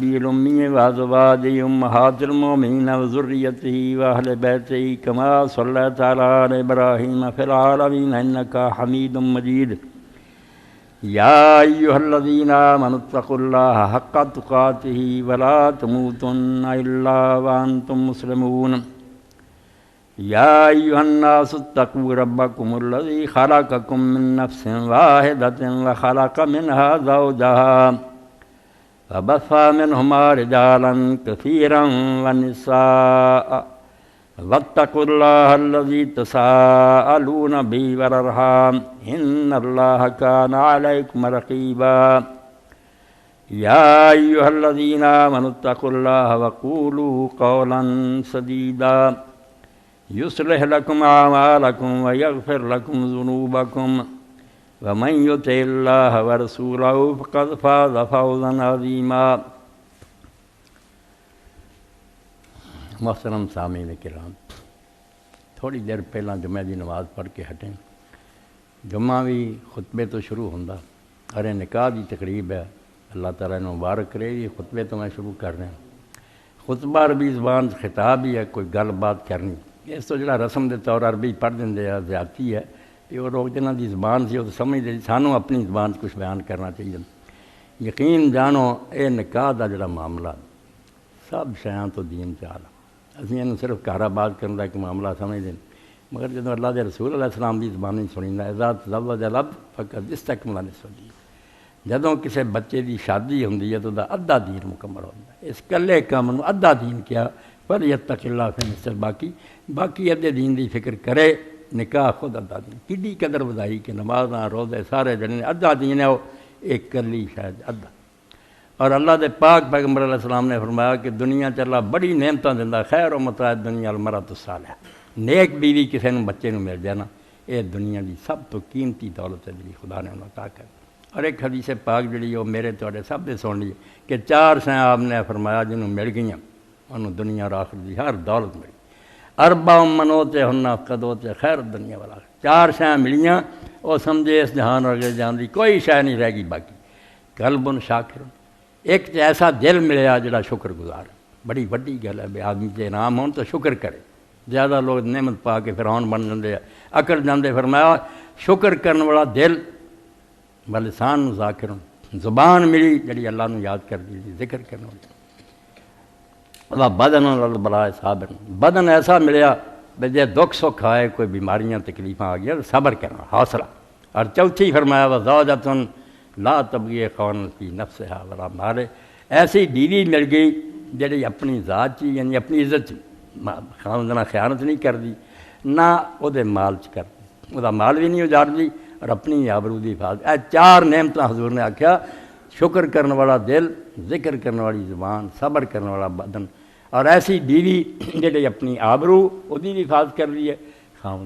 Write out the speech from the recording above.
الأمي وأزواجه أمهات المؤمنين وذريته وأهل بيته كما صليت على آل إبراهيم في العالمين إنك حميد مجيد. يا أيها الذين آمنوا اتقوا الله حق تقاته ولا تموتن إلا وأنتم مسلمون. يا أيها الناس اتقوا ربكم الذي خلقكم من نفس واحدة وخلق منها زوجها وبث منهما رجالا كثيرا ونساء واتقوا الله الذي تساءلون به والأرحام إن الله كان عليكم رقيبا. يا أيها الذين آمنوا اتقوا الله وقولوا قولا سديدا يصلح لكم أعمالكم ويغفر لكم ذنوبكم ومن يطع الله ورسوله فقد فاز فوزا عظيما. محترم سامعین کرام، تھوڑی دیر پہلا جمعہ دی نماز پڑھ کے ہٹیں. جمعہ بھی خطبے تو شروع ہوندا، ارے نکاح دی تقریب ہے، اللہ تعالیٰ نے مبارک کرے. یہ خطبے تو میں شروع کر رہا ہوں. خطبہ عربی زبان خطاب ہی ہے، کوئی گل بات کرنی. اس تو جڑا رسم دے طور عربی پڑھ دیں زیادتی ہے. یہ وہ لوگ جنہاں دی زبان سی وہ تو سمجھتے سانوں اپنی زبان کچھ بیان کرنا چاہیے. یقین جانو اے نکاح دا جڑا معاملہ سب شیاں تو دین سے آلہ. اسی انہوں صرف کاروبار کرنے کا ایک معاملہ سمجھتے ہیں، مگر جب اللہ دے رسول علیہ السلام دی زبان نہیں سنی اذا تزوج العبد فقد استکمل نصف الدین. جدوں کسی بچے دی شادی ہوندی ہے تو دا ادھا دین مکمل ہوتا ہے. اس کلے کام نو ادھا دین کیا فلیتق اللہ فی نصف باقی ادھے دین دی فکر کرے. نکاح خود ادھا دین کڈی قدر ودائی کہ نمازاں روزے سارے جنے ادھا دین ہے. وہ ایک کلی شاید ادھا. اور اللہ دے پاک پیغمبر علیہ السلام نے فرمایا کہ دنیا چ اللہ بڑی نعمتاں دیندا، خیر و متاع دنیا المرأۃ الصالحہ. نیک بیوی کسی نوں بچے نوں مل جانا یہ دنیا دی سب تو قیمتی دولت ہے جی خدا نے انہوں عطا کر. اور ایک حدیث پاک جڑی وہ میرے تواڈے سب نے سن لی کہ 4 شیاں آپ نے فرمایا جنہوں مل گئیاں انہوں دنیا اور آخرت دی ہر دولت ملی. اربع منوتے ہنہ قدوتے خیر دنیا والا. 4 شیاں ملیاں وہ سمجھے اس جہان اور اگلے جہان دی کوئی شے نہیں رہ گئی باقی. قلب شاکر، ایک تے ایسا دل ملیا جڑا شکر گزار. بڑی وڈی گل ہے بے آدمی تے انعام ہون تو شکر کرے. زیادہ لوگ نعمت پا کے فرعون بن جاندے اکڑ جاندے. فرمایا شکر کرنے والا دل بلسان ذاکر، زبان ملی جڑی اللہ نو یاد کر دی ذکر کرنے والی. اللہ بدن البلاء صابر، بدن ایسا ملیا بے جے دکھ سکھ آئے کوئی بیماریاں تکلیفاں آ گیا صبر کرنا حوصلہ. اور چوتھی فرمایا وزوجۃ لا تبغی خون فی نفسہا ولا مال، ایسی بیوی مل گئی جڑی اپنی ذات چی یعنی اپنی عزت خاوندنا خیانت نہیں کر دی نہ وہ دے مال چ کر دی، وہ دا مال بھی نہیں اجاڑ دی اور اپنی آبرو دی حفاظت. اے 4 نعمتاں حضور نے آکھیا شکر کرنے والا دل، ذکر کرنے والی زبان، صبر کرنے والا بدن اور ایسی بیوی جڑی اپنی آبرو وہ دی بھی حفاظت کر لی ہے